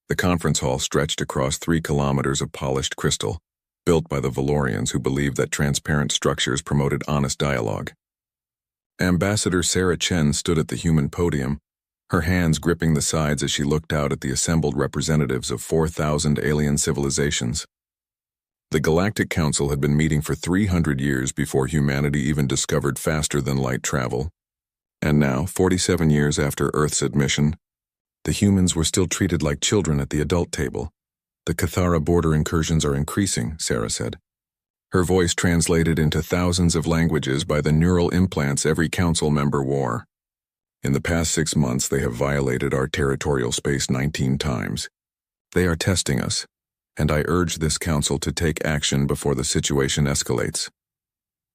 The conference hall stretched across 3 kilometers of polished crystal, built by the Valorians who believed that transparent structures promoted honest dialogue. Ambassador Sarah Chen stood at the human podium, her hands gripping the sides as she looked out at the assembled representatives of 4,000 alien civilizations. The Galactic Council had been meeting for 300 years before humanity even discovered faster-than-light travel. And now, 47 years after Earth's admission, the humans were still treated like children at the adult table. The Cathara border incursions are increasing, Sarah said. Her voice translated into thousands of languages by the neural implants every council member wore. In the past 6 months, they have violated our territorial space 19 times. They are testing us, and I urge this council to take action before the situation escalates.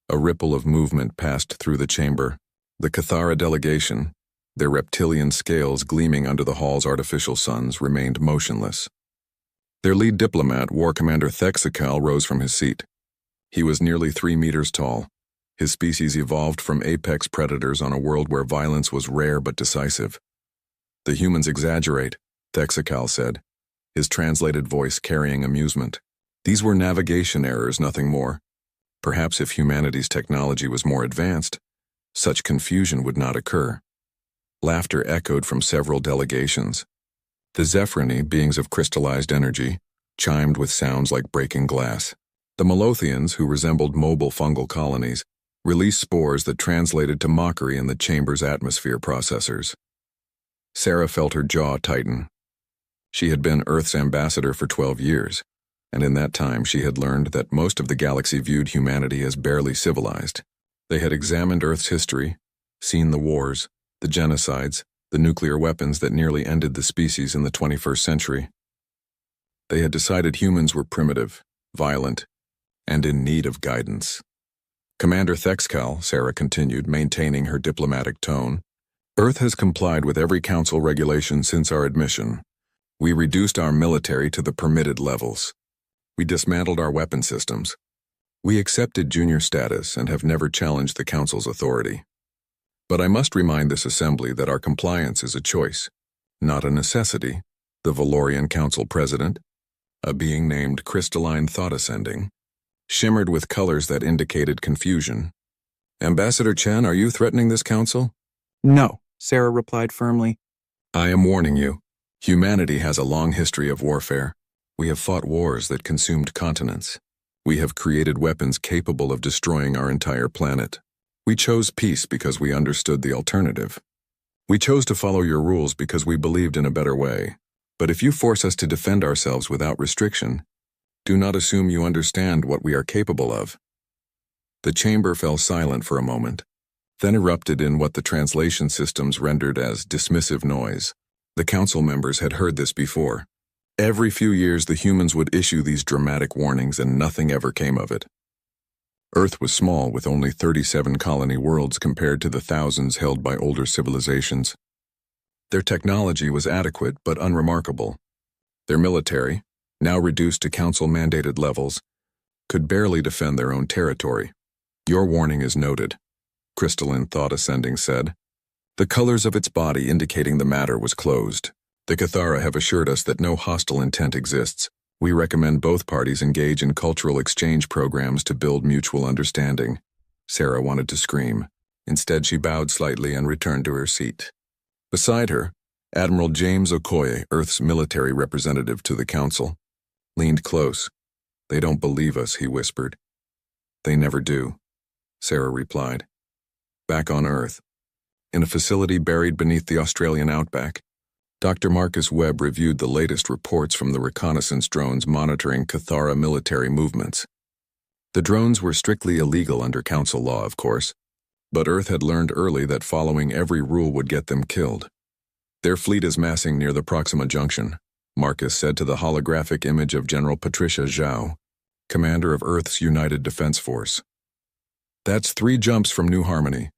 A ripple of movement passed through the chamber. The Cathara delegation, their reptilian scales gleaming under the hall's artificial suns, remained motionless. Their lead diplomat, War Commander Thexacal, rose from his seat. He was nearly 3 meters tall. His species evolved from apex predators on a world where violence was rare but decisive. The humans exaggerate, Thexacal said, his translated voice carrying amusement. These were navigation errors, nothing more. Perhaps if humanity's technology was more advanced, such confusion would not occur. Laughter echoed from several delegations. The Zephyrini, beings of crystallized energy, chimed with sounds like breaking glass. The Malothians, who resembled mobile fungal colonies, released spores that translated to mockery in the chamber's atmosphere processors. Sarah felt her jaw tighten. She had been Earth's ambassador for 12 years, and in that time she had learned that most of the galaxy viewed humanity as barely civilized. They had examined Earth's history, seen the wars, the genocides, the nuclear weapons that nearly ended the species in the 21st century. They had decided humans were primitive, violent, and in need of guidance. Commander Thexcal, Sarah continued, maintaining her diplomatic tone, Earth has complied with every council regulation since our admission. We reduced our military to the permitted levels. We dismantled our weapon systems. We accepted junior status and have never challenged the council's authority. But I must remind this assembly that our compliance is a choice, not a necessity. The Valorian Council President, a being named Crystalline Thought Ascending, shimmered with colors that indicated confusion. Ambassador Chen, are you threatening this council? No, Sarah replied firmly. I am warning you. Humanity has a long history of warfare. We have fought wars that consumed continents. We have created weapons capable of destroying our entire planet. We chose peace because we understood the alternative. We chose to follow your rules because we believed in a better way. But if you force us to defend ourselves without restriction, do not assume you understand what we are capable of. The chamber fell silent for a moment, then erupted in what the translation systems rendered as dismissive noise. The council members had heard this before. Every few years the humans would issue these dramatic warnings and nothing ever came of it. Earth was small with only 37 colony worlds compared to the thousands held by older civilizations. Their technology was adequate but unremarkable. Their military, now reduced to council-mandated levels, could barely defend their own territory. Your warning is noted, Crystalline Thought Ascending said, the colors of its body indicating the matter was closed. The Cathara have assured us that no hostile intent exists. We recommend both parties engage in cultural exchange programs to build mutual understanding. Sarah wanted to scream. Instead, she bowed slightly and returned to her seat. Beside her, Admiral James Okoye, Earth's military representative to the council, leaned close. They don't believe us, he whispered. They never do, Sarah replied. Back on Earth, in a facility buried beneath the Australian outback, Dr. Marcus Webb reviewed the latest reports from the reconnaissance drones monitoring Cathara military movements. The drones were strictly illegal under council law, of course, but Earth had learned early that following every rule would get them killed. Their fleet is massing near the Proxima Junction, Marcus said to the holographic image of General Patricia Zhao, commander of Earth's United Defense Force. That's 3 jumps from New Harmony.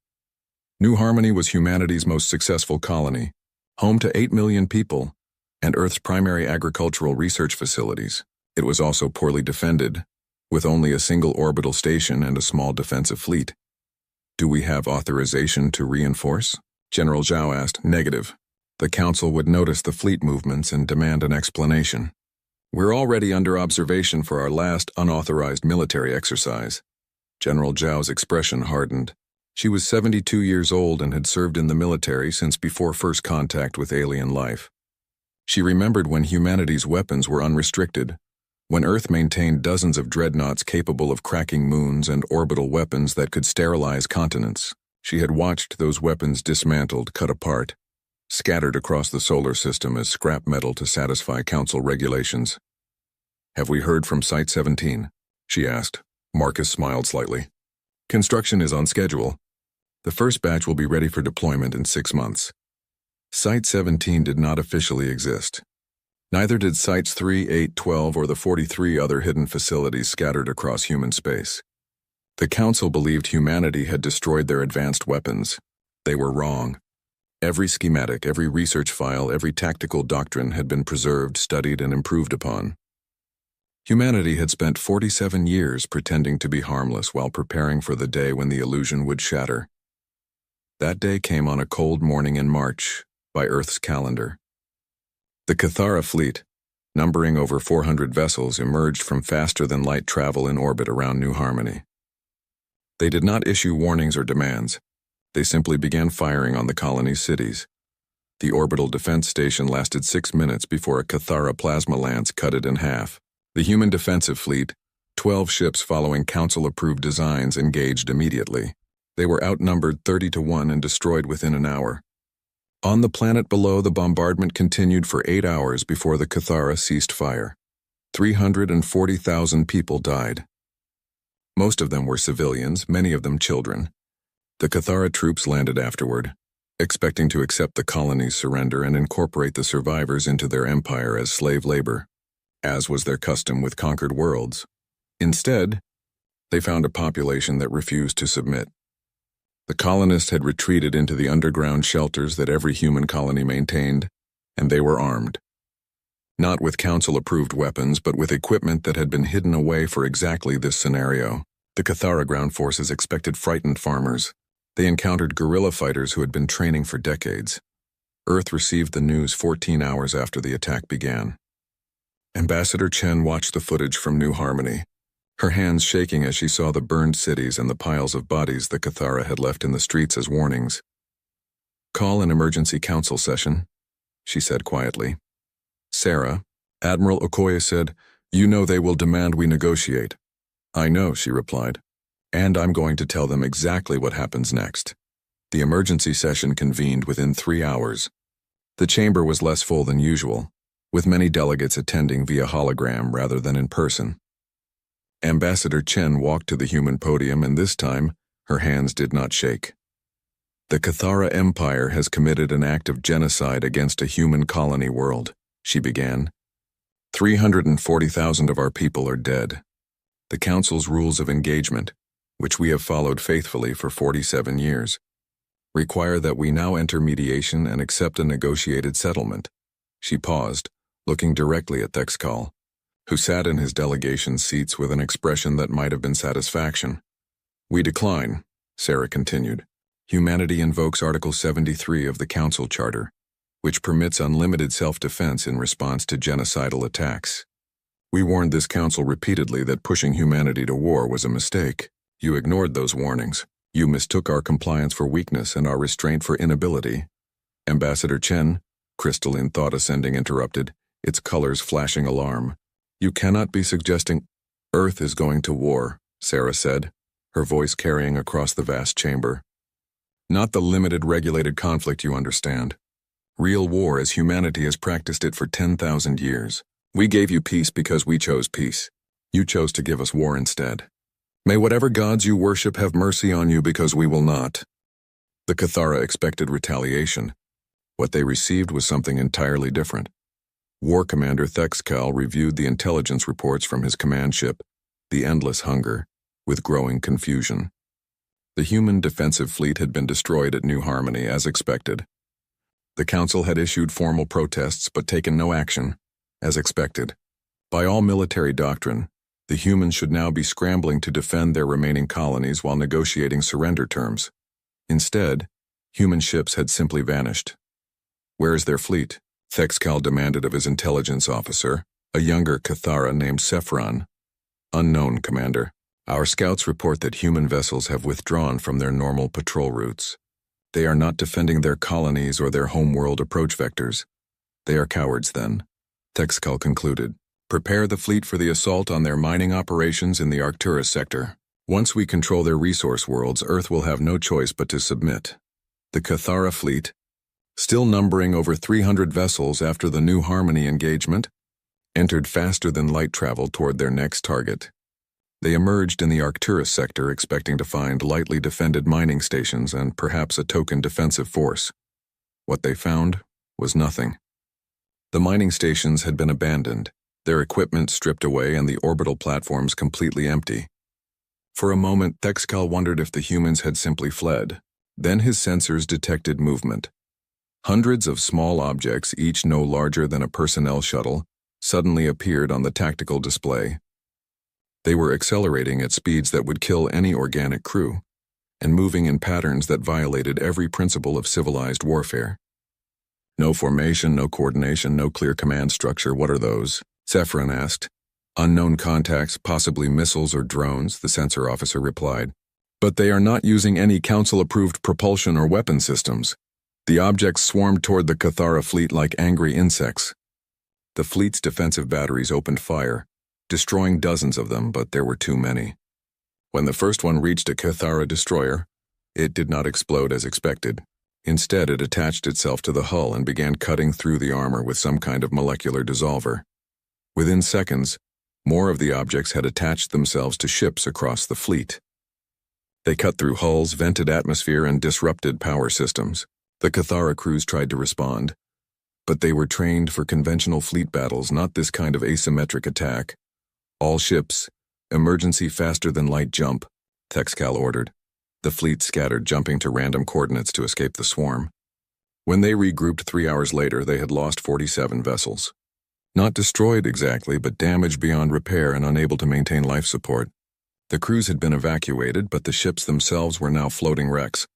New Harmony was humanity's most successful colony, home to 8 million people, and Earth's primary agricultural research facilities. It was also poorly defended, with only a single orbital station and a small defensive fleet. Do we have authorization to reinforce? General Zhao asked. Negative, The Council would notice the fleet movements and demand an explanation. "We're already under observation for our last unauthorized military exercise." General Zhao's expression hardened. She was 72 years old and had served in the military since before first contact with alien life. She remembered when humanity's weapons were unrestricted, when Earth maintained dozens of dreadnoughts capable of cracking moons and orbital weapons that could sterilize continents. She had watched those weapons dismantled, cut apart, scattered across the solar system as scrap metal to satisfy Council regulations. "Have we heard from Site 17? She asked. Marcus smiled slightly. "Construction is on schedule. The first batch will be ready for deployment in 6 months." Site 17 did not officially exist. Neither did Sites 3, 8, 12, or the 43 other hidden facilities scattered across human space. The Council believed humanity had destroyed their advanced weapons. They were wrong. Every schematic, every research file, every tactical doctrine had been preserved, studied, and improved upon. Humanity had spent 47 years pretending to be harmless while preparing for the day when the illusion would shatter. That day came on a cold morning in March, by Earth's calendar. The Cathara fleet, numbering over 400 vessels, emerged from faster-than-light travel in orbit around New Harmony. They did not issue warnings or demands. They simply began firing on the colony's cities. The orbital defense station lasted 6 minutes before a Cathara plasma lance cut it in half. The human defensive fleet, 12 ships following Council-approved designs, engaged immediately. They were outnumbered 30-1 and destroyed within an hour. On the planet below, the bombardment continued for 8 hours before the Cathara ceased fire. 340,000 people died. Most of them were civilians, many of them children. The Cathara troops landed afterward, expecting to accept the colony's surrender and incorporate the survivors into their empire as slave labor, as was their custom with conquered worlds. Instead, they found a population that refused to submit. The colonists had retreated into the underground shelters that every human colony maintained, and they were armed. Not with Council-approved weapons, but with equipment that had been hidden away for exactly this scenario. The Cathara ground forces expected frightened farmers. They encountered guerrilla fighters who had been training for decades. Earth received the news 14 hours after the attack began. Ambassador Chen watched the footage from New Harmony, her hands shaking as she saw the burned cities and the piles of bodies the Cathara had left in the streets as warnings. "Call an emergency council session," she said quietly. "Sarah," Admiral Okoye said, "you know they will demand we negotiate." "I know," she replied. "And I'm going to tell them exactly what happens next." The emergency session convened within 3 hours. The chamber was less full than usual, with many delegates attending via hologram rather than in person. Ambassador Chen walked to the human podium, and this time, her hands did not shake. "The Cathara Empire has committed an act of genocide against a human colony world," she began. 340,000 of our people are dead. The Council's rules of engagement, which we have followed faithfully for 47 years, require that we now enter mediation and accept a negotiated settlement. She paused, looking directly at Thexcal, who sat in his delegation seats with an expression that might have been satisfaction. "We decline," Sarah continued. "Humanity invokes Article 73 of the Council Charter, which permits unlimited self-defense in response to genocidal attacks. We warned this Council repeatedly that pushing humanity to war was a mistake. You ignored those warnings. You mistook our compliance for weakness and our restraint for inability." Ambassador Chen, crystalline thought ascending, interrupted, its colors flashing alarm. "You cannot be suggesting—" "Earth is going to war," Sarah said, her voice carrying across the vast chamber. "Not the limited, regulated conflict you understand. Real war as humanity has practiced it for 10,000 years. We gave you peace because we chose peace. You chose to give us war instead. May whatever gods you worship have mercy on you because we will not." The Cathara expected retaliation. What they received was something entirely different. War Commander Thexcal reviewed the intelligence reports from his command ship, the Endless Hunger, with growing confusion. The human defensive fleet had been destroyed at New Harmony as expected. The Council had issued formal protests but taken no action, as expected. By all military doctrine, the humans should now be scrambling to defend their remaining colonies while negotiating surrender terms. Instead, human ships had simply vanished. Where is their fleet? Thexcal demanded of his intelligence officer, a younger Cathara named Sephron. Unknown, Commander. Our scouts report that human vessels have withdrawn from their normal patrol routes. They are not defending their colonies or their homeworld approach vectors. They are cowards, then, Thexcal concluded. Prepare the fleet for the assault on their mining operations in the Arcturus sector. Once we control their resource worlds, Earth will have no choice but to submit. The Cathara fleet, still numbering over 300 vessels after the New Harmony engagement, entered faster than light travel toward their next target. They emerged in the Arcturus sector expecting to find lightly defended mining stations and perhaps a token defensive force. What they found was nothing. The mining stations had been abandoned, their equipment stripped away and the orbital platforms completely empty. For a moment, Thexcal wondered if the humans had simply fled. Then his sensors detected movement. Hundreds of small objects, each no larger than a personnel shuttle, suddenly appeared on the tactical display. They were accelerating at speeds that would kill any organic crew, and moving in patterns that violated every principle of civilized warfare. No formation, no coordination, no clear command structure. What are those? Sephron asked. Unknown contacts, possibly missiles or drones, the sensor officer replied. But they are not using any council-approved propulsion or weapon systems. The objects swarmed toward the Cathara fleet like angry insects. The fleet's defensive batteries opened fire, destroying dozens of them, but there were too many. When the first one reached a Cathara destroyer, it did not explode as expected. Instead, it attached itself to the hull and began cutting through the armor with some kind of molecular dissolver. Within seconds, more of the objects had attached themselves to ships across the fleet. They cut through hulls, vented atmosphere, and disrupted power systems. The Cathara crews tried to respond, but they were trained for conventional fleet battles, not this kind of asymmetric attack. All ships, emergency faster-than-light jump, Thexcal ordered. The fleet scattered, jumping to random coordinates to escape the swarm. When they regrouped 3 hours later, they had lost 47 vessels. Not destroyed exactly, but damaged beyond repair and unable to maintain life support. The crews had been evacuated, but the ships themselves were now floating wrecks.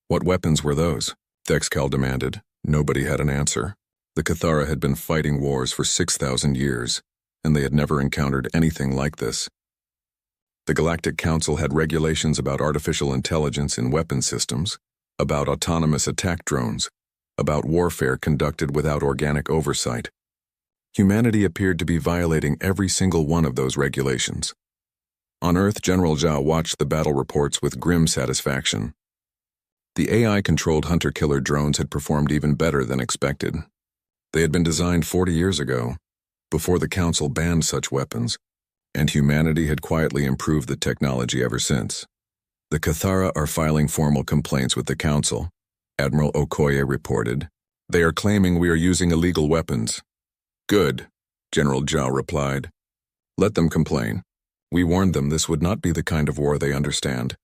What weapons were those? Thexcal demanded. Nobody had an answer. The Cathara had been fighting wars for 6,000 years, and they had never encountered anything like this. The Galactic Council had regulations about artificial intelligence in weapon systems, about autonomous attack drones, about warfare conducted without organic oversight. Humanity appeared to be violating every single one of those regulations. On Earth, General Zhao watched the battle reports with grim satisfaction. The AI-controlled hunter-killer drones had performed even better than expected. They had been designed 40 years ago, before the Council banned such weapons, and humanity had quietly improved the technology ever since. The Cathara are filing formal complaints with the Council, Admiral Okoye reported. They are claiming we are using illegal weapons. Good, General Zhao replied. Let them complain. We warned them this would not be the kind of war they understand.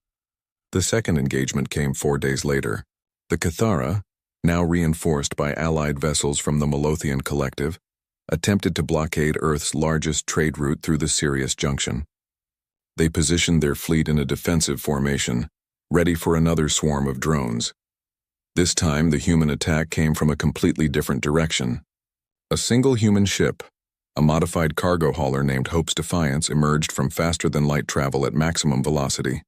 The second engagement came 4 days later. The Cathara, now reinforced by allied vessels from the Malothian Collective, attempted to blockade Earth's largest trade route through the Sirius Junction. They positioned their fleet in a defensive formation, ready for another swarm of drones. This time, the human attack came from a completely different direction. A single human ship, a modified cargo hauler named Hope's Defiance, emerged from faster-than-light travel at maximum velocity.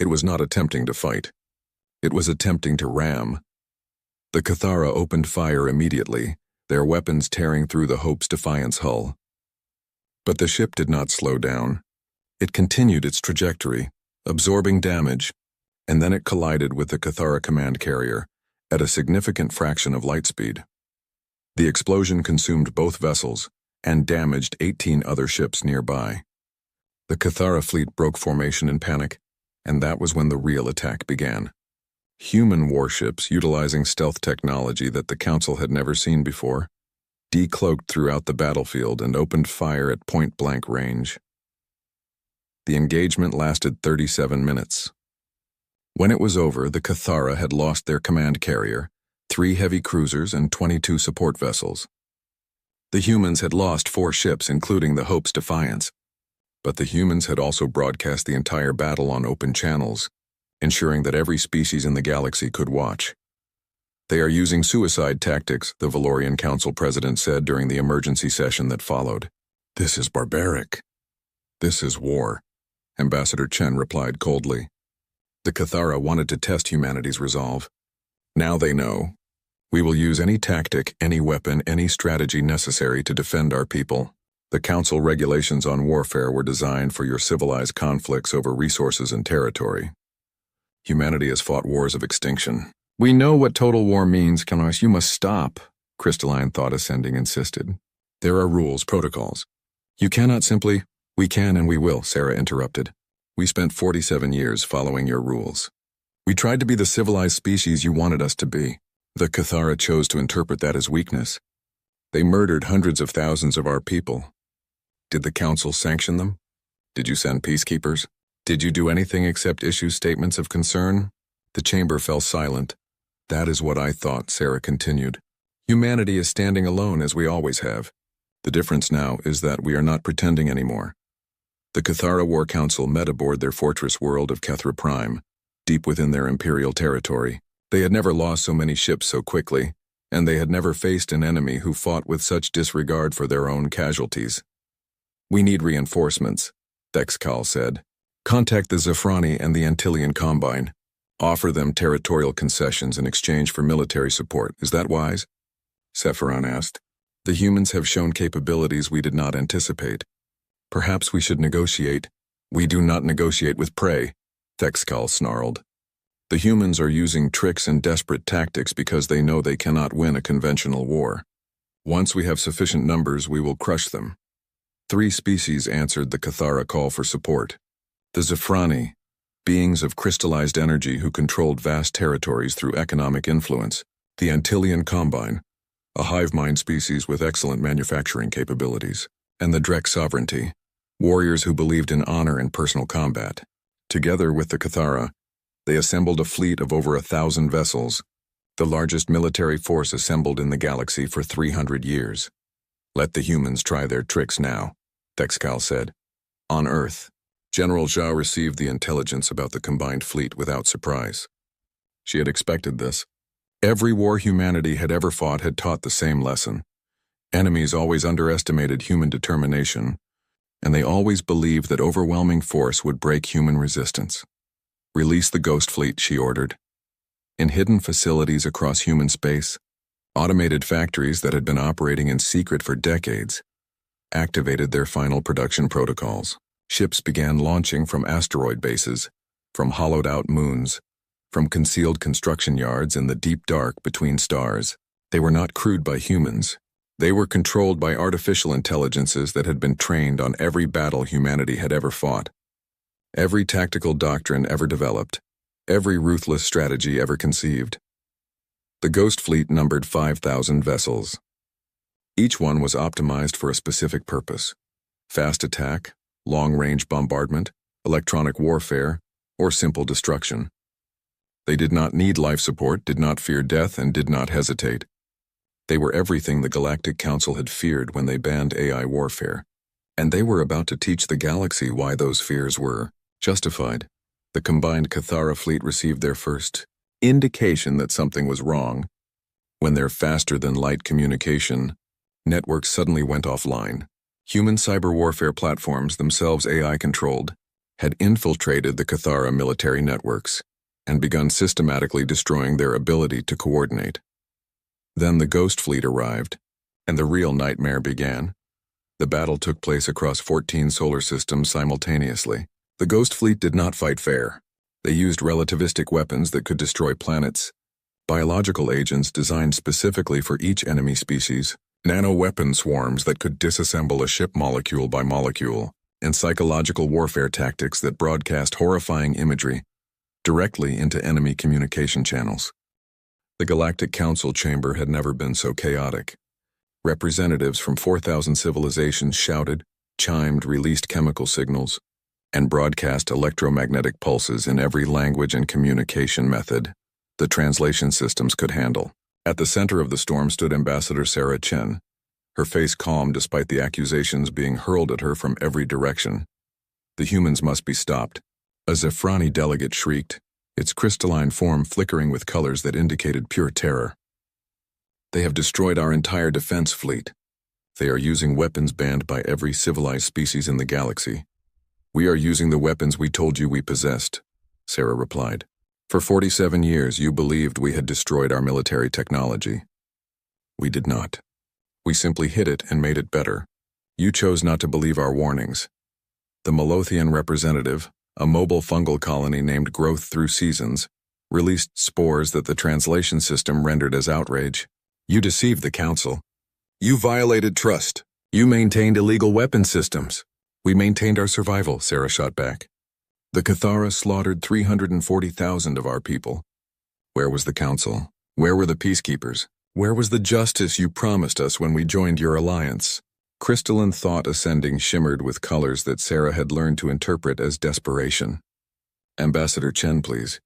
It was not attempting to fight. It was attempting to ram. The Cathara opened fire immediately, their weapons tearing through the Hope's Defiance hull. But the ship did not slow down. It continued its trajectory, absorbing damage, and then it collided with the Cathara command carrier at a significant fraction of light speed. The explosion consumed both vessels and damaged 18 other ships nearby. The Cathara fleet broke formation in panic, and that was when the real attack began. Human warships, utilizing stealth technology that the Council had never seen before, decloaked throughout the battlefield and opened fire at point-blank range. The engagement lasted 37 minutes. When it was over, the Cathara had lost their command carrier, 3 heavy cruisers, and 22 support vessels. The humans had lost 4 ships, including the Hope's Defiance, but the humans had also broadcast the entire battle on open channels, ensuring that every species in the galaxy could watch. They are using suicide tactics, the Valorian Council president said during the emergency session that followed. This is barbaric. This is war, Ambassador Chen replied coldly. The Cathara wanted to test humanity's resolve. Now they know. We will use any tactic, any weapon, any strategy necessary to defend our people. The Council regulations on warfare were designed for your civilized conflicts over resources and territory. Humanity has fought wars of extinction. We know what total war means, Kanos. You must stop, Crystalline Thought Ascending insisted. There are rules, protocols. You cannot simply, we can and we will, Sarah interrupted. We spent 47 years following your rules. We tried to be the civilized species you wanted us to be. The Cathara chose to interpret that as weakness. They murdered hundreds of thousands of our people. Did the Council sanction them? Did you send peacekeepers? Did you do anything except issue statements of concern? The chamber fell silent. That is what I thought, Sarah continued. Humanity is standing alone as we always have. The difference now is that we are not pretending anymore. The Cathara War Council met aboard their fortress world of Kethra Prime, deep within their imperial territory. They had never lost so many ships so quickly, and they had never faced an enemy who fought with such disregard for their own casualties. We need reinforcements, Dexcal said. Contact the Zafrani and the Antillean Combine. Offer them territorial concessions in exchange for military support. Is that wise? Sephiron asked. The humans have shown capabilities we did not anticipate. Perhaps we should negotiate. We do not negotiate with prey, Dexcal snarled. The humans are using tricks and desperate tactics because they know they cannot win a conventional war. Once we have sufficient numbers, we will crush them. 3 species answered the Cathara call for support. The Zafrani, beings of crystallized energy who controlled vast territories through economic influence. The Antillean Combine, a hive mind species with excellent manufacturing capabilities. And the Drek Sovereignty, warriors who believed in honor and personal combat. Together with the Cathara, they assembled a fleet of over 1,000 vessels, the largest military force assembled in the galaxy for 300 years. Let the humans try their tricks now, Dexcal said. On Earth, General Zhao received the intelligence about the combined fleet without surprise. She had expected this. Every war humanity had ever fought had taught the same lesson. Enemies always underestimated human determination, and they always believed that overwhelming force would break human resistance. Release the Ghost Fleet, she ordered. In hidden facilities across human space, automated factories that had been operating in secret for decades activated their final production protocols. Ships began launching from asteroid bases, from hollowed-out moons, from concealed construction yards in the deep dark between stars. They were not crewed by humans. They were controlled by artificial intelligences that had been trained on every battle humanity had ever fought, every tactical doctrine ever developed, every ruthless strategy ever conceived. The Ghost Fleet numbered 5,000 vessels. Each one was optimized for a specific purpose: fast attack, long-range bombardment, electronic warfare, or simple destruction. They did not need life support, did not fear death, and did not hesitate. They were everything the Galactic Council had feared when they banned AI warfare, and they were about to teach the galaxy why those fears were justified. The combined Cathara fleet received their first indication that something was wrong when their faster-than-light communication networks suddenly went offline. Human cyber warfare platforms, themselves AI-controlled, had infiltrated the Cathara military networks and begun systematically destroying their ability to coordinate. Then the Ghost Fleet arrived, and the real nightmare began. The battle took place across 14 solar systems simultaneously. The Ghost Fleet did not fight fair. They used relativistic weapons that could destroy planets, biological agents designed specifically for each enemy species, nano-weapon swarms that could disassemble a ship molecule by molecule, and psychological warfare tactics that broadcast horrifying imagery directly into enemy communication channels. The Galactic Council chamber had never been so chaotic. Representatives from 4,000 civilizations shouted, chimed, released chemical signals, and broadcast electromagnetic pulses in every language and communication method the translation systems could handle. At the center of the storm stood Ambassador Sarah Chen, her face calm despite the accusations being hurled at her from every direction. The humans must be stopped. A Zafrani delegate shrieked, its crystalline form flickering with colors that indicated pure terror. They have destroyed our entire defense fleet. They are using weapons banned by every civilized species in the galaxy. We are using the weapons we told you we possessed, Sarah replied. For 47 years, you believed we had destroyed our military technology. We did not. We simply hid it and made it better. You chose not to believe our warnings. The Malothian representative, a mobile fungal colony named Growth Through Seasons, released spores that the translation system rendered as outrage. You deceived the Council. You violated trust. You maintained illegal weapon systems. We maintained our survival, Sarah shot back. The Cathara slaughtered 340,000 of our people. Where was the Council? Where were the peacekeepers? Where was the justice you promised us when we joined your alliance? Crystalline thought ascending shimmered with colors that Sarah had learned to interpret as desperation. Ambassador Chen, please.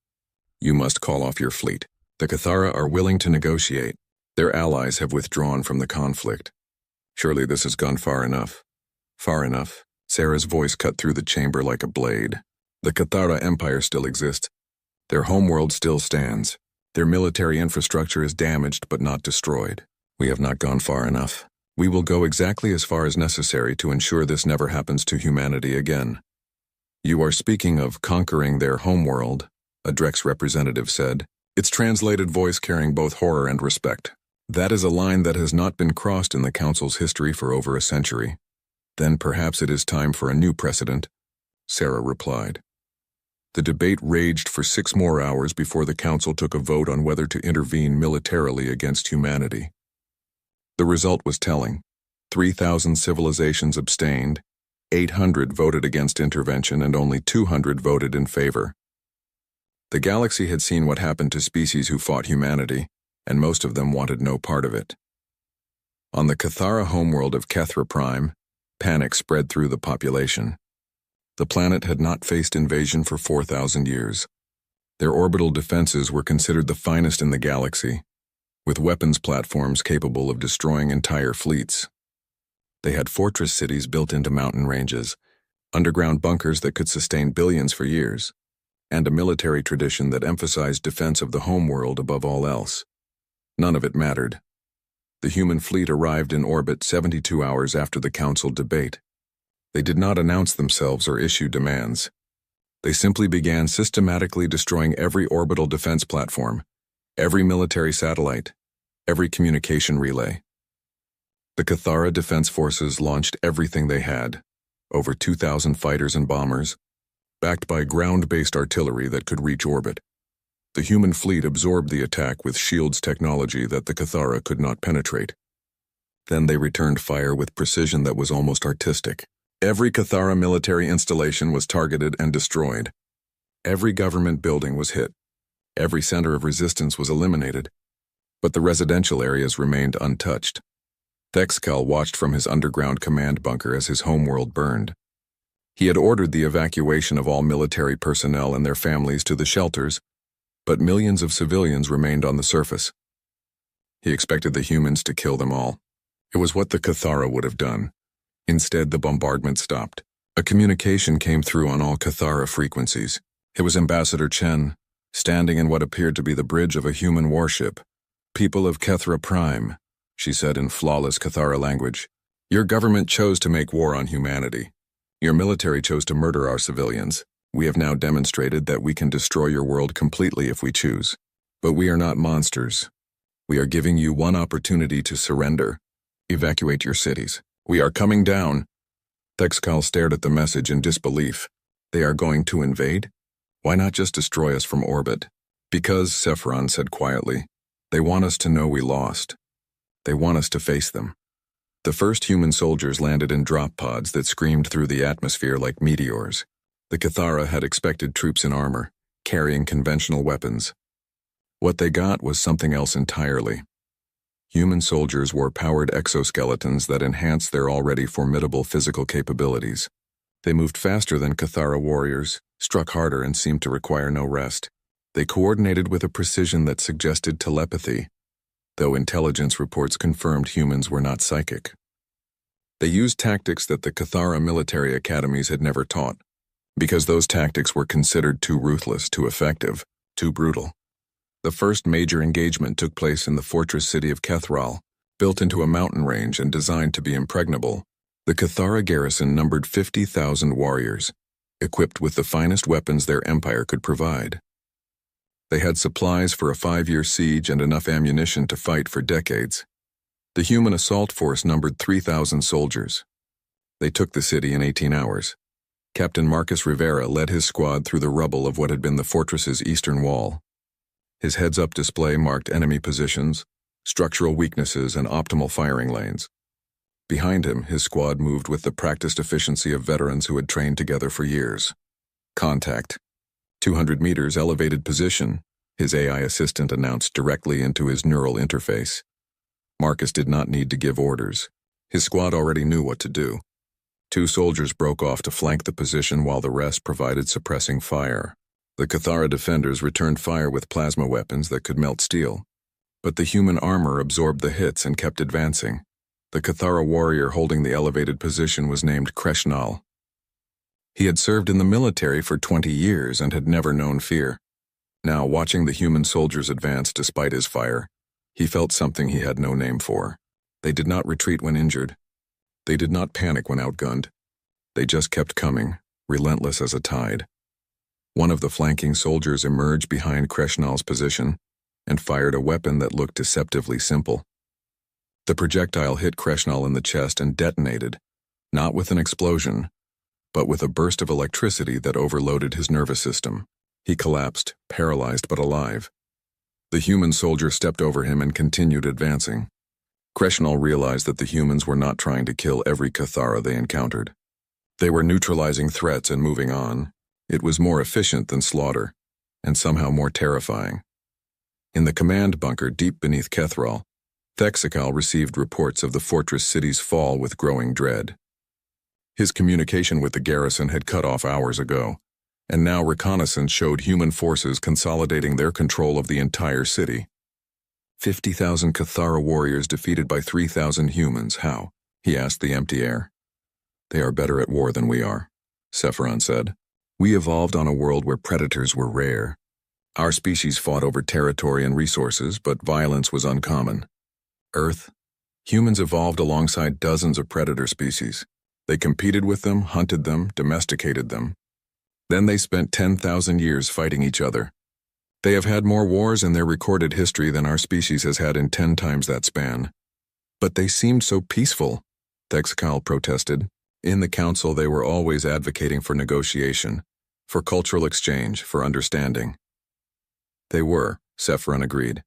You must call off your fleet. The Cathara are willing to negotiate. Their allies have withdrawn from the conflict. Surely this has gone far enough. Far enough. Sarah's voice cut through the chamber like a blade. The Cathara Empire still exists. Their homeworld still stands. Their military infrastructure is damaged but not destroyed. We have not gone far enough. We will go exactly as far as necessary to ensure this never happens to humanity again. You are speaking of conquering their homeworld, a Drex representative said, its translated voice carrying both horror and respect. That is a line that has not been crossed in the Council's history for over a century. Then perhaps it is time for a new precedent, Sarah replied. The debate raged for 6 more hours before the Council took a vote on whether to intervene militarily against humanity. The result was telling. 3,000 civilizations abstained, 800 voted against intervention, and only 200 voted in favor. The galaxy had seen what happened to species who fought humanity, and most of them wanted no part of it. On the Cathara homeworld of Kethra Prime, panic spread through the population. The planet had not faced invasion for 4,000 years. Their orbital defenses were considered the finest in the galaxy, with weapons platforms capable of destroying entire fleets. They had fortress cities built into mountain ranges, underground bunkers that could sustain billions for years, and a military tradition that emphasized defense of the homeworld above all else. None of it mattered. The human fleet arrived in orbit 72 hours after the Council debate. They did not announce themselves or issue demands. They simply began systematically destroying every orbital defense platform, every military satellite, every communication relay. The Cathara Defense Forces launched everything they had, over 2,000 fighters and bombers, backed by ground-based artillery that could reach orbit. The human fleet absorbed the attack with shields technology that the Cathara could not penetrate. Then they returned fire with precision that was almost artistic. Every Cathara military installation was targeted and destroyed. Every government building was hit. Every center of resistance was eliminated. But the residential areas remained untouched. Thexcal watched from his underground command bunker as his homeworld burned. He had ordered the evacuation of all military personnel and their families to the shelters, but millions of civilians remained on the surface. He expected the humans to kill them all. It was what the Cathara would have done. Instead, the bombardment stopped. A communication came through on all Cathara frequencies. It was Ambassador Chen, standing in what appeared to be the bridge of a human warship. People of Kethra Prime, she said in flawless Cathara language. Your government chose to make war on humanity. Your military chose to murder our civilians. We have now demonstrated that we can destroy your world completely if we choose. But we are not monsters. We are giving you one opportunity to surrender. Evacuate your cities. We are coming down. Thexcal stared at the message in disbelief. They are going to invade? Why not just destroy us from orbit? Because, Sephiron said quietly, they want us to know we lost. They want us to face them. The first human soldiers landed in drop pods that screamed through the atmosphere like meteors. The Cathara had expected troops in armor, carrying conventional weapons. What they got was something else entirely. Human soldiers wore powered exoskeletons that enhanced their already formidable physical capabilities. They moved faster than Cathara warriors, struck harder, and seemed to require no rest. They coordinated with a precision that suggested telepathy, though intelligence reports confirmed humans were not psychic. They used tactics that the Cathara military academies had never taught, because those tactics were considered too ruthless, too effective, too brutal. The first major engagement took place in the fortress city of Kethral, built into a mountain range and designed to be impregnable. The Cathara garrison numbered 50,000 warriors, equipped with the finest weapons their empire could provide. They had supplies for a 5-year siege and enough ammunition to fight for decades. The human assault force numbered 3,000 soldiers. They took the city in 18 hours. Captain Marcus Rivera led his squad through the rubble of what had been the fortress's eastern wall. His heads-up display marked enemy positions, structural weaknesses, and optimal firing lanes. Behind him, his squad moved with the practiced efficiency of veterans who had trained together for years. Contact. 200 meters elevated position, his AI assistant announced directly into his neural interface. Marcus did not need to give orders. His squad already knew what to do. 2 soldiers broke off to flank the position while the rest provided suppressing fire. The Cathara defenders returned fire with plasma weapons that could melt steel. But the human armor absorbed the hits and kept advancing. The Cathara warrior holding the elevated position was named Kreshnal. He had served in the military for 20 years and had never known fear. Now, watching the human soldiers advance despite his fire, he felt something he had no name for. They did not retreat when injured. They did not panic when outgunned. They just kept coming, relentless as a tide. One of the flanking soldiers emerged behind Kreshnal's position and fired a weapon that looked deceptively simple. The projectile hit Kreshnal in the chest and detonated, not with an explosion, but with a burst of electricity that overloaded his nervous system. He collapsed, paralyzed but alive. The human soldier stepped over him and continued advancing. Kreshnal realized that the humans were not trying to kill every Cathara they encountered. They were neutralizing threats and moving on. It was more efficient than slaughter, and somehow more terrifying. In the command bunker deep beneath Kethral, Thexakal received reports of the fortress city's fall with growing dread. His communication with the garrison had cut off hours ago, and now reconnaissance showed human forces consolidating their control of the entire city. 50,000 Cathara warriors defeated by 3,000 humans. How? He asked the empty air. They are better at war than we are, Sephiron said. We evolved on a world where predators were rare. Our species fought over territory and resources, but violence was uncommon. Earth, humans evolved alongside dozens of predator species. They competed with them, hunted them, domesticated them. Then they spent 10,000 years fighting each other. They have had more wars in their recorded history than our species has had in 10 times that span. But they seemed so peaceful, Thexakal protested. In the council, they were always advocating for negotiation, for cultural exchange, for understanding. They were, Sephiron agreed,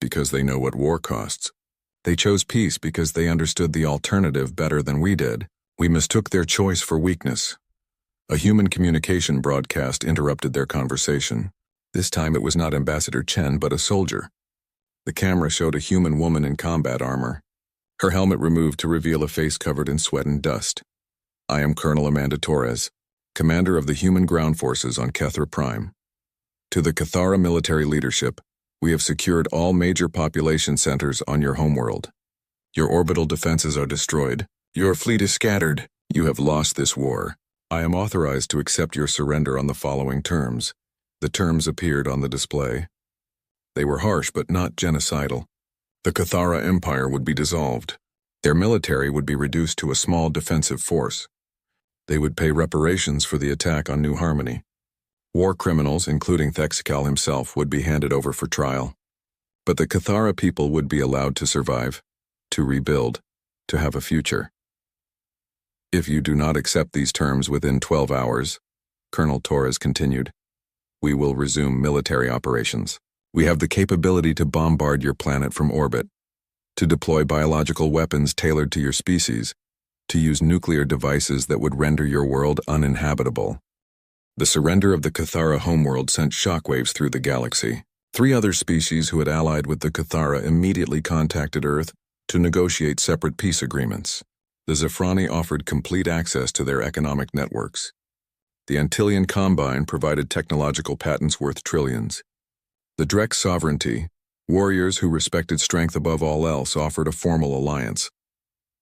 because they know what war costs. They chose peace because they understood the alternative better than we did. We mistook their choice for weakness. A human communication broadcast interrupted their conversation. This time it was not Ambassador Chen, but a soldier. The camera showed a human woman in combat armor, her helmet removed to reveal a face covered in sweat and dust. I am Colonel Amanda Torres, commander of the human ground forces on Kethra Prime. To the Cathara military leadership, we have secured all major population centers on your homeworld. Your orbital defenses are destroyed. Your fleet is scattered. You have lost this war. I am authorized to accept your surrender on the following terms. The terms appeared on the display. They were harsh but not genocidal. The Cathara Empire would be dissolved. Their military would be reduced to a small defensive force. They would pay reparations for the attack on New Harmony. War criminals, including Thexakal himself, would be handed over for trial. But the Cathara people would be allowed to survive, to rebuild, to have a future. If you do not accept these terms within 12 hours, Colonel Torres continued, we will resume military operations. We have the capability to bombard your planet from orbit, to deploy biological weapons tailored to your species, to use nuclear devices that would render your world uninhabitable. The surrender of the Cathara homeworld sent shockwaves through the galaxy. 3 other species who had allied with the Cathara immediately contacted Earth to negotiate separate peace agreements. The Zephrani offered complete access to their economic networks. The Antillian Combine provided technological patents worth trillions. The Drex sovereignty, warriors who respected strength above all else, offered a formal alliance.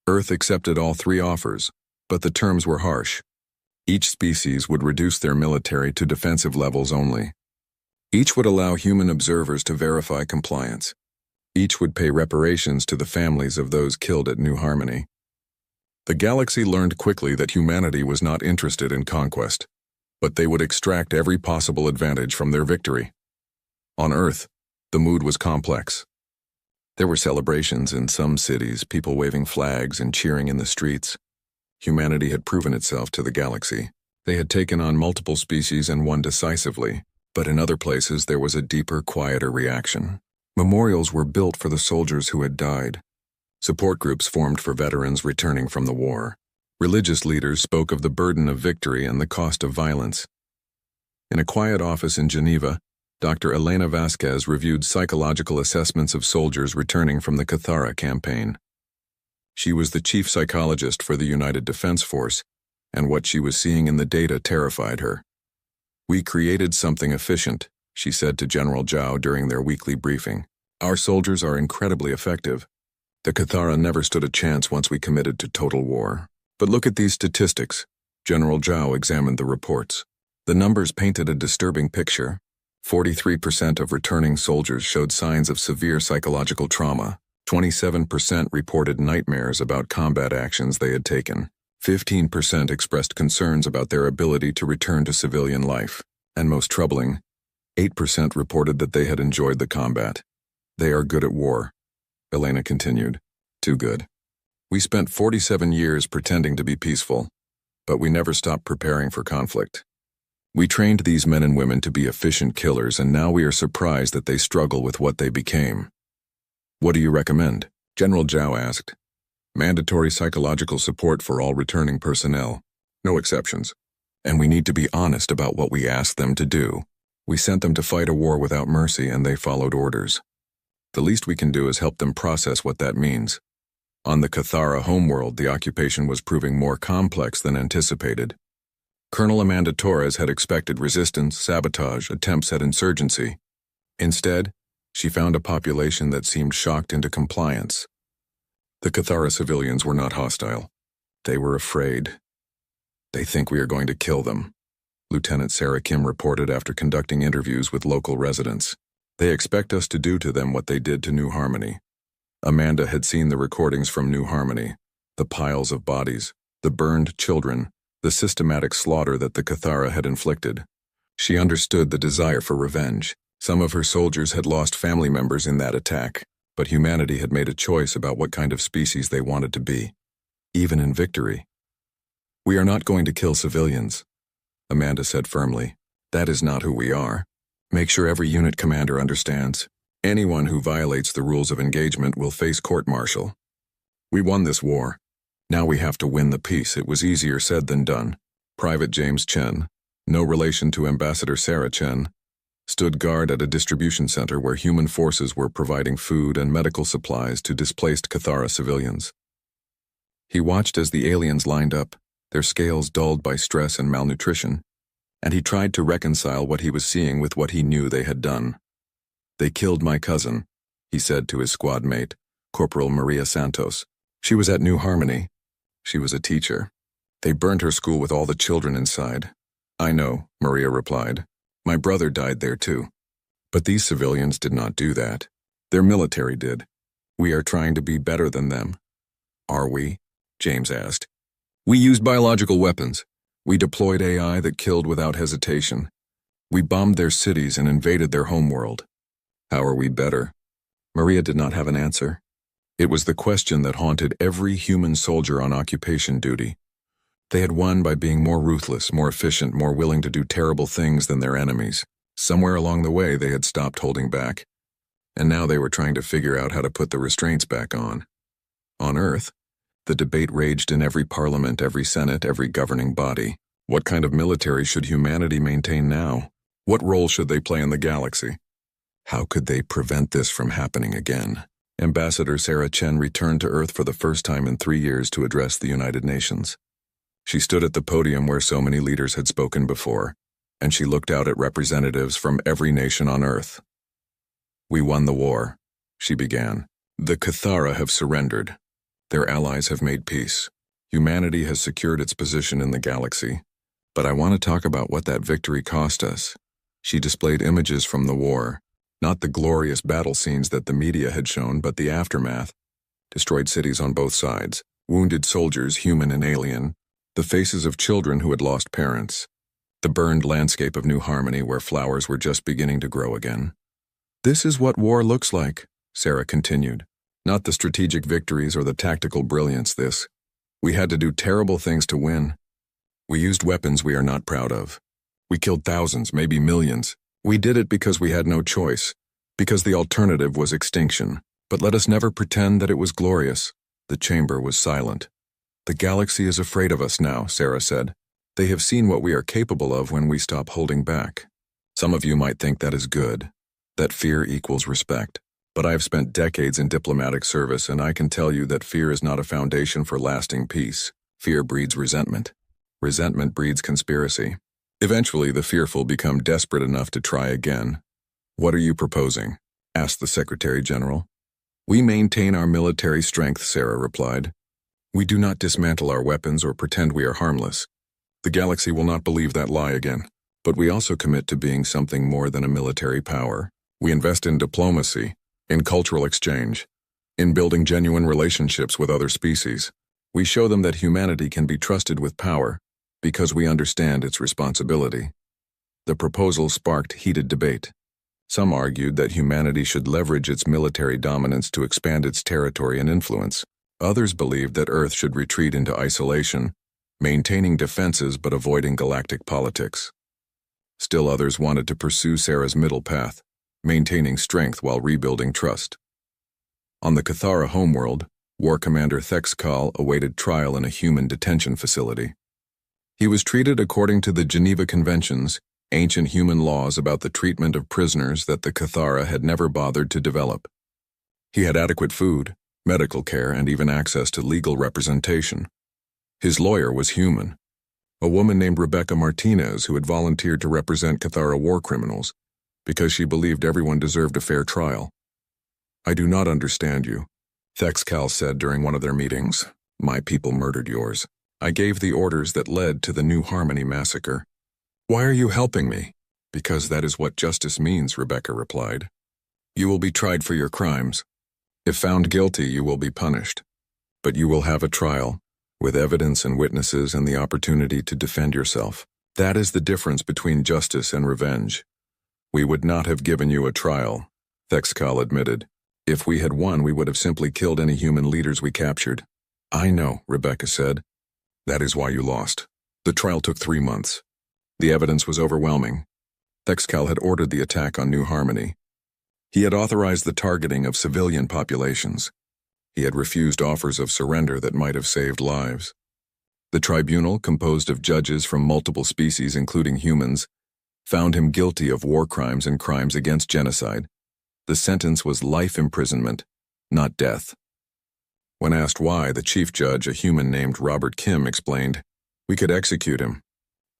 Earth accepted all 3 offers, but the terms were harsh. Each species would reduce their military to defensive levels only. Each would allow human observers to verify compliance. Each would pay reparations to the families of those killed at New Harmony. The galaxy learned quickly that humanity was not interested in conquest, but they would extract every possible advantage from their victory. On Earth, the mood was complex. There were celebrations in some cities, people waving flags and cheering in the streets. Humanity had proven itself to the galaxy. They had taken on multiple species and won decisively, but in other places there was a deeper, quieter reaction. Memorials were built for the soldiers who had died. Support groups formed for veterans returning from the war. Religious leaders spoke of the burden of victory and the cost of violence. In a quiet office in Geneva, Dr. Elena Vasquez reviewed psychological assessments of soldiers returning from the Cathara campaign. She was the chief psychologist for the United Defense Force, and what she was seeing in the data terrified her. "We created something efficient," she said to General Zhao during their weekly briefing. "Our soldiers are incredibly effective. The Cathara never stood a chance once we committed to total war. But look at these statistics." General Zhao examined the reports. The numbers painted a disturbing picture. 43% of returning soldiers showed signs of severe psychological trauma. 27% reported nightmares about combat actions they had taken. 15% expressed concerns about their ability to return to civilian life. And most troubling, 8% reported that they had enjoyed the combat. "They are good at war," Elena continued. "Too good. We spent 47 years pretending to be peaceful, but we never stopped preparing for conflict. We trained these men and women to be efficient killers, and now we are surprised that they struggle with what they became." "What do you recommend?" General Zhao asked. "Mandatory psychological support for all returning personnel. No exceptions. And we need to be honest about what we asked them to do. We sent them to fight a war without mercy, and they followed orders. The least we can do is help them process what that means." On the Cathara homeworld, the occupation was proving more complex than anticipated. Colonel Amanda Torres had expected resistance, sabotage, attempts at insurgency. Instead, she found a population that seemed shocked into compliance. The Cathara civilians were not hostile. They were afraid. "They think we are going to kill them," Lieutenant Sarah Kim reported after conducting interviews with local residents. "They expect us to do to them what they did to New Harmony." Amanda had seen the recordings from New Harmony, the piles of bodies, the burned children, the systematic slaughter that the Cathara had inflicted. She understood the desire for revenge. Some of her soldiers had lost family members in that attack, but humanity had made a choice about what kind of species they wanted to be, even in victory. "We are not going to kill civilians," Amanda said firmly. "That is not who we are. Make sure every unit commander understands. Anyone who violates the rules of engagement will face court-martial. We won this war. Now we have to win the peace. It was easier said than done." Private James Chen, no relation to Ambassador Sarah Chen, stood guard at a distribution center where human forces were providing food and medical supplies to displaced Cathara civilians. He watched as the aliens lined up, their scales dulled by stress and malnutrition, and he tried to reconcile what he was seeing with what he knew they had done. "They killed my cousin," he said to his squad mate, Corporal Maria Santos. "She was at New Harmony. She was a teacher. They burned her school with all the children inside." "I know," Maria replied. "My brother died there too. But these civilians did not do that. Their military did. We are trying to be better than them." "Are we?" James asked. "We used biological weapons. We deployed AI that killed without hesitation. We bombed their cities and invaded their homeworld. How are we better?" Maria did not have an answer. It was the question that haunted every human soldier on occupation duty. They had won by being more ruthless, more efficient, more willing to do terrible things than their enemies. Somewhere along the way they had stopped holding back, and now they were trying to figure out how to put the restraints back on. On Earth, the debate raged in every parliament, every senate, every governing body. What kind of military should humanity maintain now? What role should they play in the galaxy? How could they prevent this from happening again? Ambassador Sarah Chen returned to Earth for the first time in 3 years to address the United Nations. She stood at the podium where so many leaders had spoken before, and she looked out at representatives from every nation on Earth. "We won the war," she began. "The Cathara have surrendered. Their allies have made peace. Humanity has secured its position in the galaxy. But I want to talk about what that victory cost us. She displayed images from the war, not the glorious battle scenes that the media had shown, but the aftermath. Destroyed cities on both sides, wounded soldiers, human and alien, the faces of children who had lost parents, the burned landscape of New Harmony where flowers were just beginning to grow again. This is what war looks like, Sarah continued. Not the strategic victories or the tactical brilliance, this. We had to do terrible things to win. We used weapons we are not proud of. We killed thousands, maybe millions. We did it because we had no choice, because the alternative was extinction. But let us never pretend that it was glorious. The chamber was silent. The galaxy is afraid of us now, Sarah said. They have seen what we are capable of when we stop holding back. Some of you might think that is good, that fear equals respect. But I have spent decades in diplomatic service, and I can tell you that fear is not a foundation for lasting peace. Fear breeds resentment. Resentment breeds conspiracy. Eventually, the fearful become desperate enough to try again. What are you proposing? Asked the Secretary General. We maintain our military strength, Sarah replied. We do not dismantle our weapons or pretend we are harmless. The galaxy will not believe that lie again. But we also commit to being something more than a military power. We invest in diplomacy, in cultural exchange, in building genuine relationships with other species. We show them that humanity can be trusted with power because we understand its responsibility. The proposal sparked heated debate. Some argued that humanity should leverage its military dominance to expand its territory and influence. Others believed that Earth should retreat into isolation, maintaining defenses but avoiding galactic politics. Still others wanted to pursue Sarah's middle path, maintaining strength while rebuilding trust. On the Cathara homeworld, War Commander Thexkal awaited trial in a human detention facility. He was treated according to the Geneva Conventions, ancient human laws about the treatment of prisoners that the Cathara had never bothered to develop. He had adequate food, medical care, and even access to legal representation. His lawyer was human, a woman named Rebecca Martinez who had volunteered to represent Cathara war criminals because she believed everyone deserved a fair trial. I do not understand you, Thexkal said during one of their meetings. My people murdered yours. I gave the orders that led to the New Harmony massacre. Why are you helping me? Because that is what justice means, Rebecca replied. You will be tried for your crimes. If found guilty, you will be punished. But you will have a trial, with evidence and witnesses and the opportunity to defend yourself. That is the difference between justice and revenge. We would not have given you a trial, Thexkal admitted. If we had won, we would have simply killed any human leaders we captured. I know, Rebecca said. That is why you lost. The trial took 3 months. The evidence was overwhelming. Thexkal had ordered the attack on New Harmony. He had authorized the targeting of civilian populations. He had refused offers of surrender that might have saved lives. The tribunal, composed of judges from multiple species including humans, found him guilty of war crimes and crimes against genocide. The sentence was life imprisonment, not death. When asked why, the chief judge, a human named Robert Kim, explained, "We could execute him.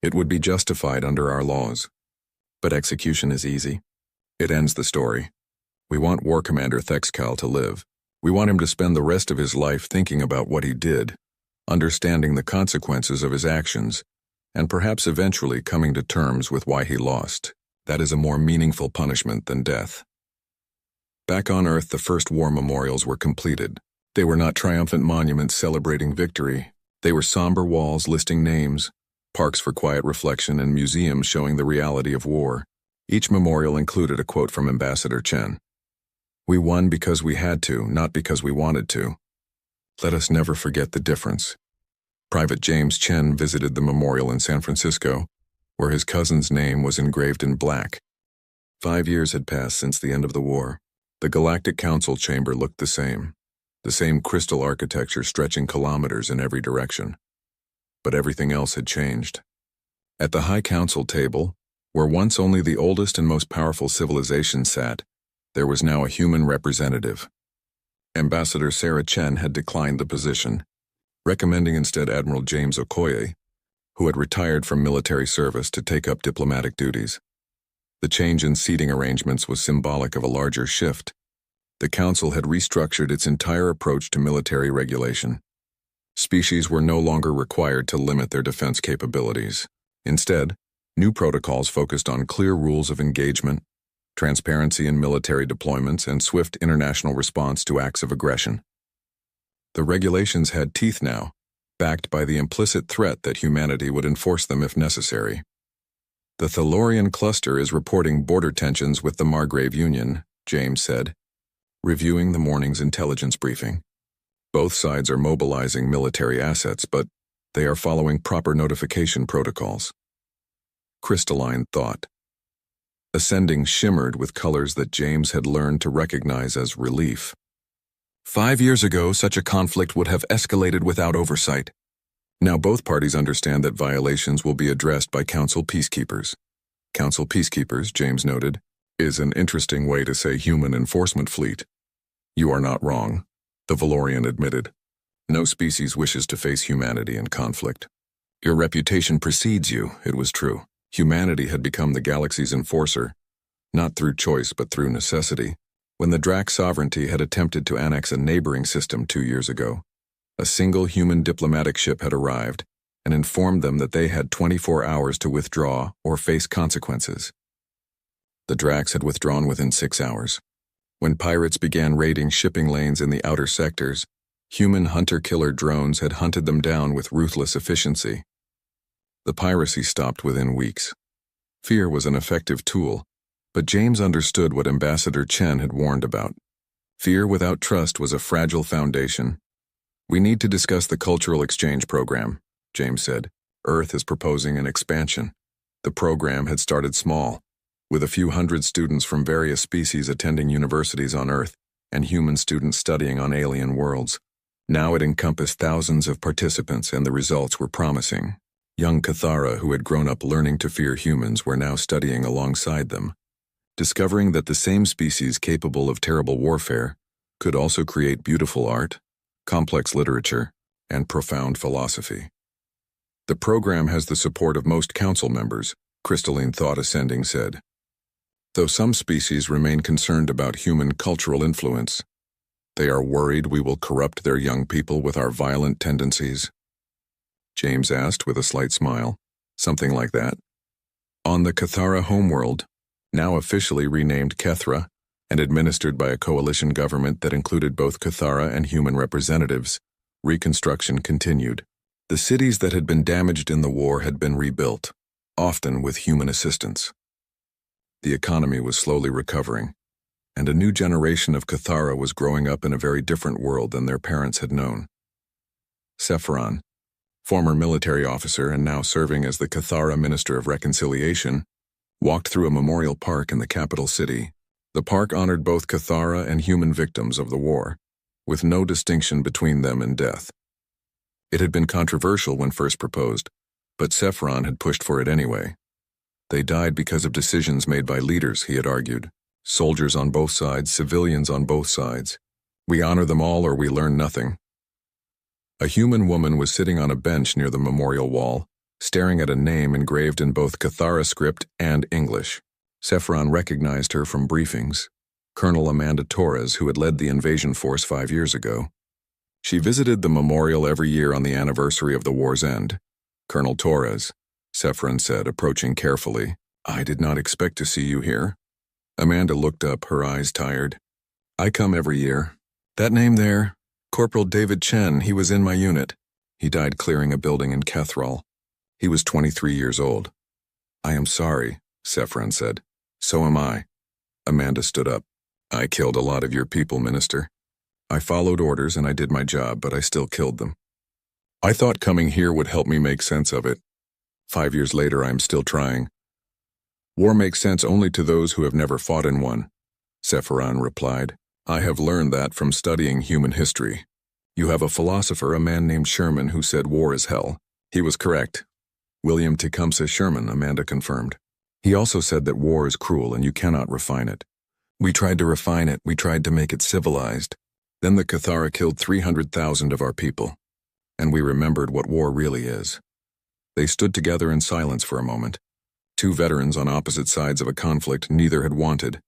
It would be justified under our laws. But execution is easy. It ends the story. We want War Commander Thexkal to live. We want him to spend the rest of his life thinking about what he did, understanding the consequences of his actions, and perhaps eventually coming to terms with why he lost. That is a more meaningful punishment than death." Back on Earth, the first war memorials were completed. They were not triumphant monuments celebrating victory. They were somber walls listing names, parks for quiet reflection, and museums showing the reality of war. Each memorial included a quote from Ambassador Chen. "We won because we had to, not because we wanted to. Let us never forget the difference." Private James Chen visited the memorial in San Francisco, where his cousin's name was engraved in black. 5 years had passed since the end of the war. The Galactic Council chamber looked the same crystal architecture stretching kilometers in every direction. But everything else had changed. At the High Council table, where once only the oldest and most powerful civilization sat, there was now a human representative. Ambassador Sarah Chen had declined the position, recommending instead Admiral James Okoye, who had retired from military service to take up diplomatic duties. The change in seating arrangements was symbolic of a larger shift. The Council had restructured its entire approach to military regulation. Species were no longer required to limit their defense capabilities. Instead, New protocols focused on clear rules of engagement, transparency in military deployments, and swift international response to acts of aggression. The regulations had teeth now, backed by the implicit threat that humanity would enforce them if necessary. The Thalorian cluster is reporting border tensions with the Margrave Union, James said, reviewing the morning's intelligence briefing. Both sides are mobilizing military assets, but they are following proper notification protocols. Crystalline thought. Ascending shimmered with colors that James had learned to recognize as relief. 5 years ago, such a conflict would have escalated without oversight. Now both parties understand that violations will be addressed by Council peacekeepers. Council peacekeepers, James noted, is an interesting way to say human enforcement fleet. You are not wrong, the Valorian admitted. No species wishes to face humanity in conflict. Your reputation precedes you, it was true. Humanity had become the galaxy's enforcer, not through choice but through necessity. When the Drac sovereignty had attempted to annex a neighboring system 2 years ago, a single human diplomatic ship had arrived and informed them that they had 24 hours to withdraw or face consequences. The Dracs had withdrawn within 6 hours. When pirates began raiding shipping lanes in the outer sectors, human hunter-killer drones had hunted them down with ruthless efficiency. The piracy stopped within weeks. Fear was an effective tool, but James understood what Ambassador Chen had warned about. Fear without trust was a fragile foundation. We need to discuss the cultural exchange program, James said. Earth is proposing an expansion. The program had started small, with a few hundred students from various species attending universities on Earth and human students studying on alien worlds. Now it encompassed thousands of participants, and the results were promising. Young Cathara, who had grown up learning to fear humans, were now studying alongside them, discovering that the same species capable of terrible warfare could also create beautiful art, complex literature, and profound philosophy. The program has the support of most council members, Crystalline Thought Ascending said. Though some species remain concerned about human cultural influence, they are worried we will corrupt their young people with our violent tendencies. James asked with a slight smile. Something like that. On the Cathara homeworld, now officially renamed Kethra, and administered by a coalition government that included both Cathara and human representatives, reconstruction continued. The cities that had been damaged in the war had been rebuilt, often with human assistance. The economy was slowly recovering, and a new generation of Cathara was growing up in a very different world than their parents had known. Sephiron, former military officer and now serving as the Cathara Minister of Reconciliation, walked through a memorial park in the capital city. The park honored both Cathara and human victims of the war, with no distinction between them and death. It had been controversial when first proposed, but Sephiron had pushed for it anyway. They died because of decisions made by leaders, he had argued. Soldiers on both sides, civilians on both sides. We honor them all or we learn nothing. A human woman was sitting on a bench near the memorial wall, staring at a name engraved in both Cathara script and English. Sephiron recognized her from briefings. Colonel Amanda Torres, who had led the invasion force 5 years ago. She visited the memorial every year on the anniversary of the war's end. Colonel Torres, Sephiron said, approaching carefully. I did not expect to see you here. Amanda looked up, her eyes tired. I come every year. That name there, Corporal David Chen, he was in my unit. He died clearing a building in Kethral. He was 23 years old. I am sorry, Sephiron said. So am I. Amanda stood up. I killed a lot of your people, Minister. I followed orders and I did my job, but I still killed them. I thought coming here would help me make sense of it. 5 years later, I am still trying. War makes sense only to those who have never fought in one, Sephiron replied. I have learned that from studying human history. You have a philosopher, a man named Sherman, who said war is hell. He was correct. William Tecumseh Sherman, Amanda confirmed. He also said that war is cruel and you cannot refine it. We tried to refine it, we tried to make it civilized. Then the Cathara killed 300,000 of our people, and we remembered what war really is. They stood together in silence for a moment. Two veterans on opposite sides of a conflict neither had wanted.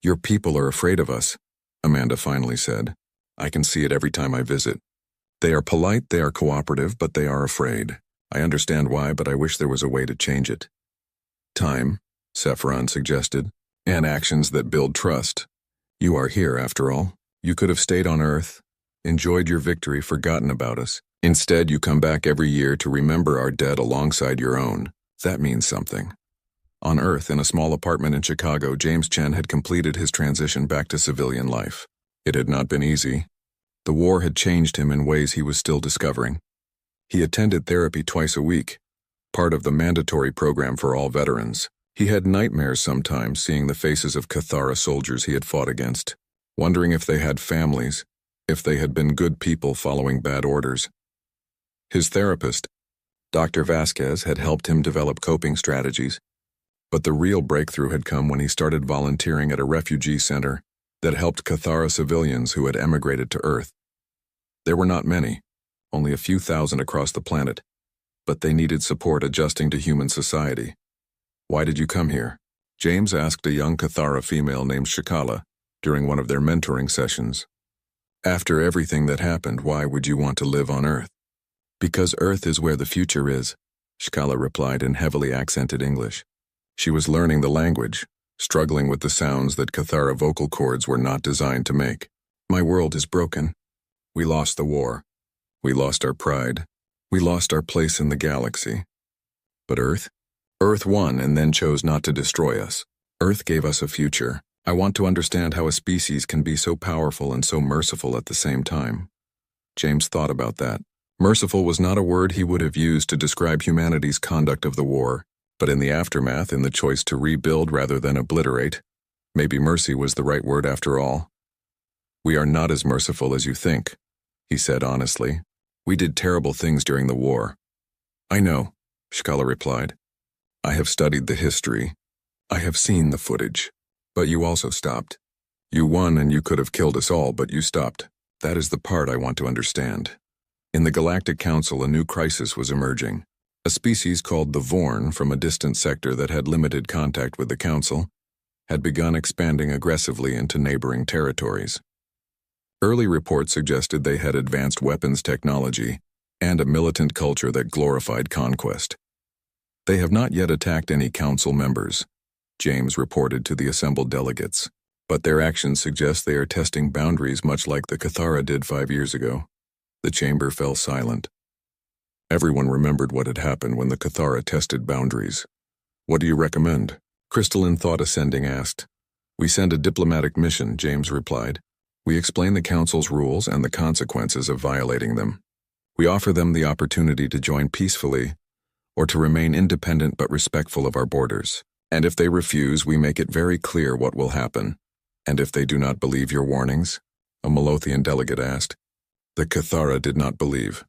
Your people are afraid of us, Amanda finally said. I can see it every time I visit. They are polite, they are cooperative, but they are afraid. I understand why, but I wish there was a way to change it. Time, Sephiron suggested, and actions that build trust. You are here, after all. You could have stayed on Earth, enjoyed your victory, forgotten about us. Instead, you come back every year to remember our dead alongside your own. That means something. On Earth, in a small apartment in Chicago, James Chen had completed his transition back to civilian life. It had not been easy. The war had changed him in ways he was still discovering. He attended therapy twice a week, part of the mandatory program for all veterans. He had nightmares sometimes, seeing the faces of Cathara soldiers he had fought against, wondering if they had families, if they had been good people following bad orders. His therapist, Dr. Vasquez, had helped him develop coping strategies, but the real breakthrough had come when he started volunteering at a refugee center that helped Cathara civilians who had emigrated to Earth. There were not many, only a few thousand across the planet, but they needed support adjusting to human society. Why did you come here? James asked a young Cathara female named Shikala during one of their mentoring sessions. After everything that happened, why would you want to live on Earth? Because Earth is where the future is, Shikala replied in heavily accented English. She was learning the language, struggling with the sounds that Cathara vocal cords were not designed to make. My world is broken. We lost the war. We lost our pride. We lost our place in the galaxy. But Earth? Earth won and then chose not to destroy us. Earth gave us a future. I want to understand how a species can be so powerful and so merciful at the same time. James thought about that. Merciful was not a word he would have used to describe humanity's conduct of the war, but in the aftermath, in the choice to rebuild rather than obliterate, maybe mercy was the right word after all. We are not as merciful as you think, he said honestly. We did terrible things during the war. I know, Shkala replied. I have studied the history. I have seen the footage. But you also stopped. You won and you could have killed us all, but you stopped. That is the part I want to understand. In the Galactic Council, a new crisis was emerging. A species called the Vorn, from a distant sector that had limited contact with the Council, had begun expanding aggressively into neighboring territories. Early reports suggested they had advanced weapons technology and a militant culture that glorified conquest. They have not yet attacked any Council members, James reported to the assembled delegates, but their actions suggest they are testing boundaries much like the Cathara did 5 years ago. The chamber fell silent. Everyone remembered what had happened when the Cathara tested boundaries. What do you recommend? Crystalline Thought Ascending asked. We send a diplomatic mission, James replied. We explain the Council's rules and the consequences of violating them. We offer them the opportunity to join peacefully or to remain independent but respectful of our borders. And if they refuse, we make it very clear what will happen. And if they do not believe your warnings? A Malothian delegate asked. The Cathara did not believe.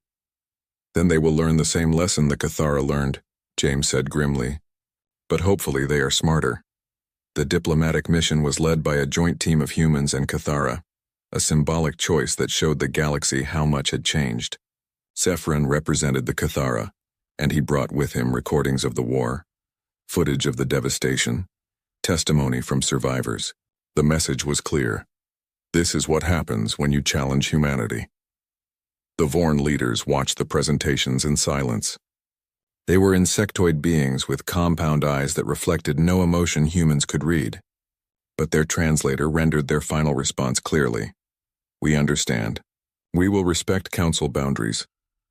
Then they will learn the same lesson the Cathara learned, James said grimly. But hopefully they are smarter. The diplomatic mission was led by a joint team of humans and Cathara, a symbolic choice that showed the galaxy how much had changed. Sephiron represented the Cathara, and he brought with him recordings of the war, footage of the devastation, testimony from survivors. The message was clear. This is what happens when you challenge humanity. The Vorn leaders watched the presentations in silence. They were insectoid beings with compound eyes that reflected no emotion humans could read. But their translator rendered their final response clearly. We understand. We will respect Council boundaries.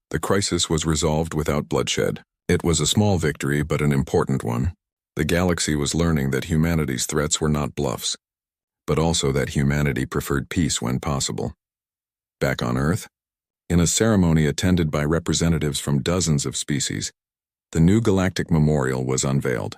The crisis was resolved without bloodshed. It was a small victory, but an important one. The galaxy was learning that humanity's threats were not bluffs, but also that humanity preferred peace when possible. Back on Earth, in a ceremony attended by representatives from dozens of species, the new galactic memorial was unveiled.